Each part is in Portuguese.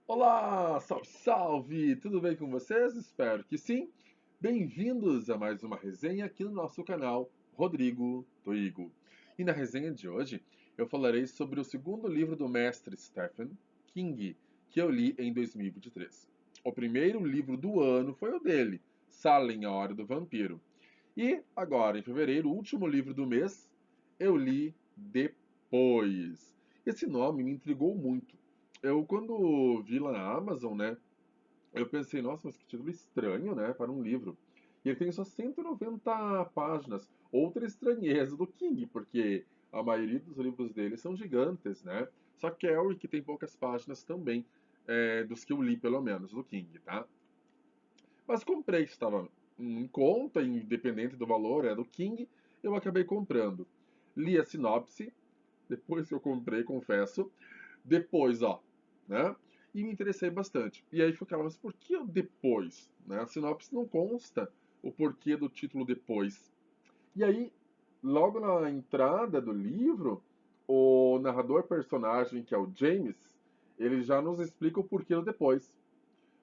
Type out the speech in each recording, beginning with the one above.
Olá, salve, salve! Tudo bem com vocês? Espero que sim. Bem-vindos a mais uma resenha aqui no nosso canal Rodrigo Toigo. E na resenha de hoje eu falarei sobre o segundo livro do mestre Stephen King, que eu li em 2023. O primeiro livro do ano foi o dele, Salem, a Hora do Vampiro. E agora, em fevereiro, o último livro do mês, eu li Depois. Esse nome me intrigou muito. Eu, quando vi lá na Amazon, né, eu pensei, nossa, mas que título estranho, né, para um livro. E ele tem só 190 páginas. Outra estranheza do King, porque a maioria dos livros dele são gigantes, né? Só Carrie, que tem poucas páginas também, dos que eu li, pelo menos, do King, tá? Mas comprei, estava em conta, independente do valor, é do King, eu acabei comprando. Li a sinopse, depois que eu comprei, confesso. Depois, ó, né? E me interessei bastante. E aí ficava, mas por que o depois? Né? A sinopse não consta o porquê do título depois. E aí, logo na entrada do livro, o narrador personagem, que é o James, ele já nos explica o porquê do depois.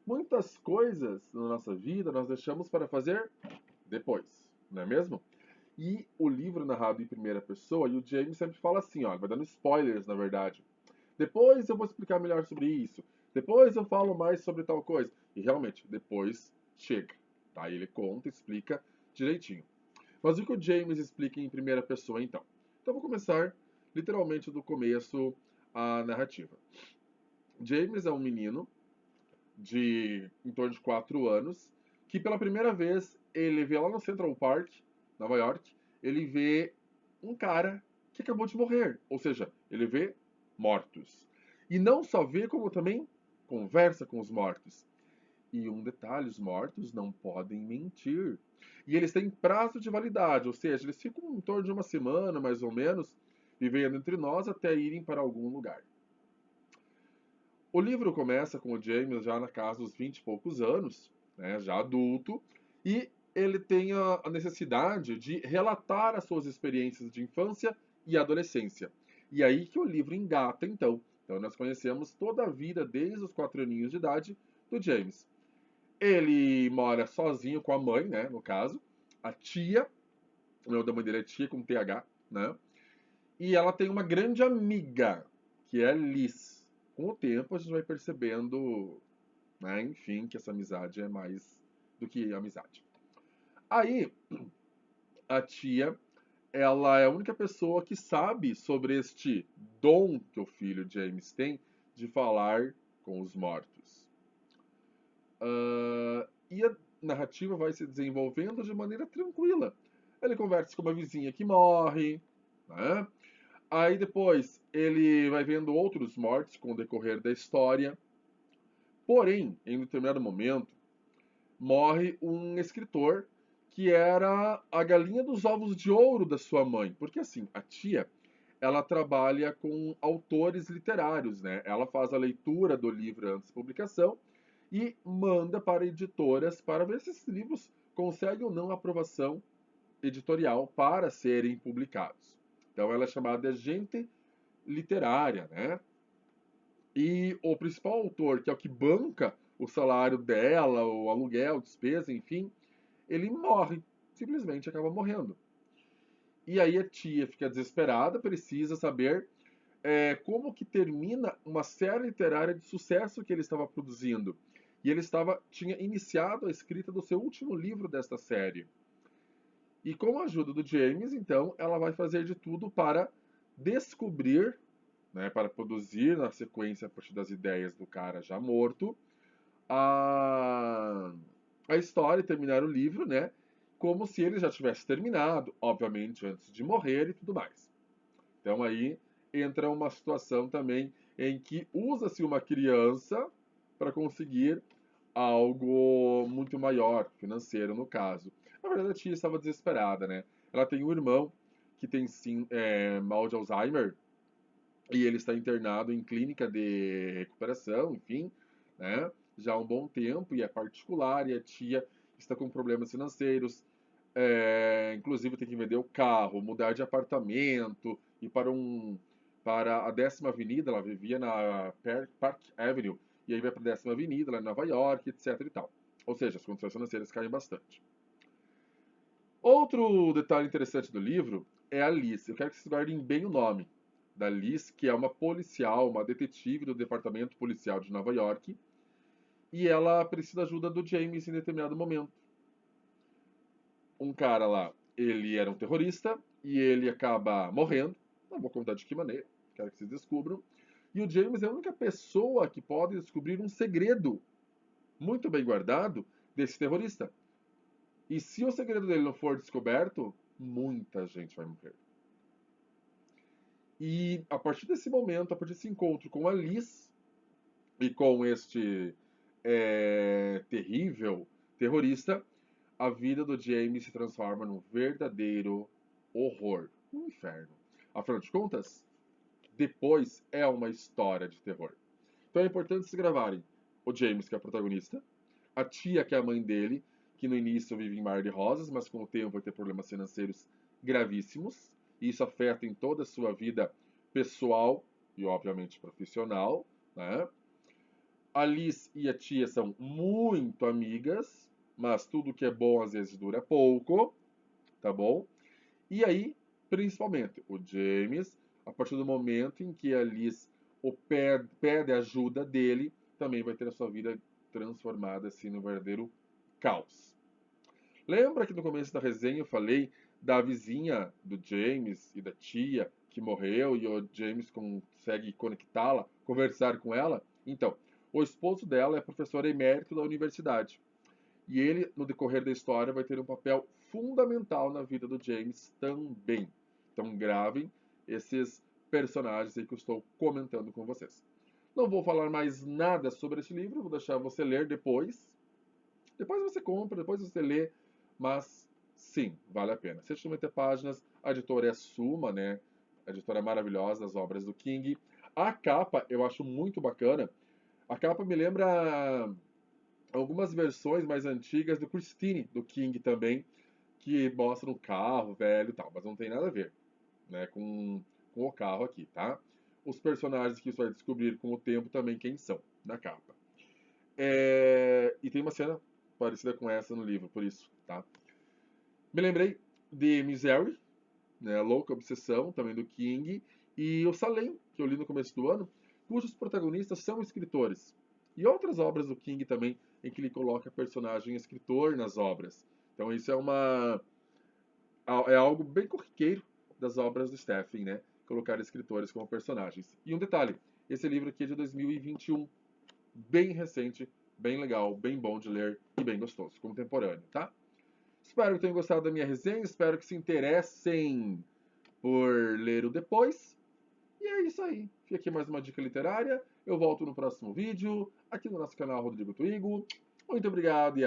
Muitas coisas na nossa vida nós deixamos para fazer depois, não é mesmo? E o livro narrado em primeira pessoa, e o James sempre fala assim, ó, vai dando spoilers, na verdade. Depois eu vou explicar melhor sobre isso. Depois eu falo mais sobre tal coisa. E realmente, depois chega. Tá? Ele conta, explica direitinho. Mas o que o James explica em primeira pessoa, então? Então eu vou começar literalmente do começo a narrativa. James é um menino de em torno de 4 anos que pela primeira vez ele vê lá no Central Park, Nova York, ele vê um cara que acabou de morrer. Ou seja, ele vê mortos. E não só vê, como também conversa com os mortos. E um detalhe, os mortos não podem mentir. E eles têm prazo de validade, ou seja, eles ficam em torno de uma semana, mais ou menos, vivendo entre nós até irem para algum lugar. O livro começa com o James já na casa dos 20 e poucos anos, né, já adulto, e ele tem a necessidade de relatar as suas experiências de infância e adolescência. E aí que o livro engata, então. Então nós conhecemos toda a vida desde os 4 aninhos de idade do James. Ele mora sozinho com a mãe, né, no caso, a tia, o nome da mãe dele é tia com TH, né? E ela tem uma grande amiga, que é Liz. Com o tempo a gente vai percebendo, né, enfim, que essa amizade é mais do que amizade. Aí, a tia, ela é a única pessoa que sabe sobre este dom que o filho James tem de falar com os mortos. E a narrativa vai se desenvolvendo de maneira tranquila. Ele conversa com uma vizinha que morre, né? Aí depois ele vai vendo outros mortos com o decorrer da história. Porém, em um determinado momento, morre um escritor que era a galinha dos ovos de ouro da sua mãe. Porque assim, a tia, ela trabalha com autores literários, né? Ela faz a leitura do livro antes da publicação e manda para editoras para ver se esses livros conseguem ou não aprovação editorial para serem publicados. Então ela é chamada de agente literária, né? E o principal autor, que é o que banca o salário dela, o aluguel, despesa, enfim, ele morre, simplesmente acaba morrendo. E aí a tia fica desesperada, precisa saber como que termina uma série literária de sucesso que ele estava produzindo. E ele tinha iniciado a escrita do seu último livro desta série. E com a ajuda do James, então, ela vai fazer de tudo para descobrir, né, para produzir na sequência, a partir das ideias do cara já morto, a, a história e terminar o livro, né, como se ele já tivesse terminado, obviamente antes de morrer e tudo mais. Então aí entra uma situação também em que usa-se uma criança para conseguir algo muito maior, financeiro no caso. Na verdade, a tia estava desesperada, né? Ela tem um irmão que tem sim mal de Alzheimer e ele está internado em clínica de recuperação, enfim, né? Já há um bom tempo e é particular e a tia está com problemas financeiros, inclusive tem que vender o carro, mudar de apartamento e para a 10ª Avenida, ela vivia na Park Avenue, e aí vai para a 10ª Avenida, lá em Nova York, etc e tal. Ou seja, as condições financeiras caem bastante. Outro detalhe interessante do livro é a Liz. Eu quero que vocês guardem bem o nome da Liz, que é uma policial, uma detetive do Departamento Policial de Nova York, e ela precisa da ajuda do James em determinado momento. Um cara lá, ele era um terrorista e ele acaba morrendo. Não vou contar de que maneira, quero que vocês descubram. E o James é a única pessoa que pode descobrir um segredo muito bem guardado desse terrorista. E se o segredo dele não for descoberto, muita gente vai morrer. E a partir desse momento, a partir desse encontro com a Liz e com este terrível terrorista, a vida do James se transforma num verdadeiro horror, um inferno. Afinal de contas, depois é uma história de terror. Então é importante se gravarem o James, que é o protagonista, a tia, que é a mãe dele, que no início vive em Mar de Rosas, mas com o tempo vai ter problemas financeiros gravíssimos, e isso afeta em toda a sua vida pessoal e, obviamente, profissional, né? A Liz e a tia são muito amigas, mas tudo que é bom às vezes dura pouco, tá bom? E aí, principalmente, o James, a partir do momento em que a Liz pede ajuda dele, também vai ter a sua vida transformada assim num verdadeiro caos. Lembra que no começo da resenha eu falei da vizinha do James e da tia que morreu e o James consegue conectá-la, conversar com ela? Então, o esposo dela é professor emérito da universidade. E ele, no decorrer da história, vai ter um papel fundamental na vida do James também. Então, gravem esses personagens aí que eu estou comentando com vocês. Não vou falar mais nada sobre esse livro, vou deixar você ler depois. Depois você compra, depois você lê, mas sim, vale a pena. 190 páginas, a editora é a Suma, né? A editora maravilhosa das obras do King. A capa eu acho muito bacana. A capa me lembra algumas versões mais antigas do Christine, do King também, que mostram um carro velho e tal, mas não tem nada a ver, né, com o carro aqui, tá? Os personagens que você vai descobrir com o tempo também quem são, na capa. E tem uma cena parecida com essa no livro, por isso, tá? Me lembrei de Misery, né, Louca Obsessão, também do King, e o Salem, que eu li no começo do ano, cujos protagonistas são escritores. E outras obras do King também, em que ele coloca personagem escritor nas obras. Então isso é algo bem corriqueiro das obras do Stephen, né? Colocar escritores como personagens. E um detalhe, esse livro aqui é de 2021, bem recente, bem legal, bem bom de ler e bem gostoso, contemporâneo, tá? Espero que tenham gostado da minha resenha, espero que se interessem por ler o depois. E é isso aí. Fica aqui mais uma dica literária. Eu volto no próximo vídeo, aqui no nosso canal Rodrigo Twigo. Muito obrigado e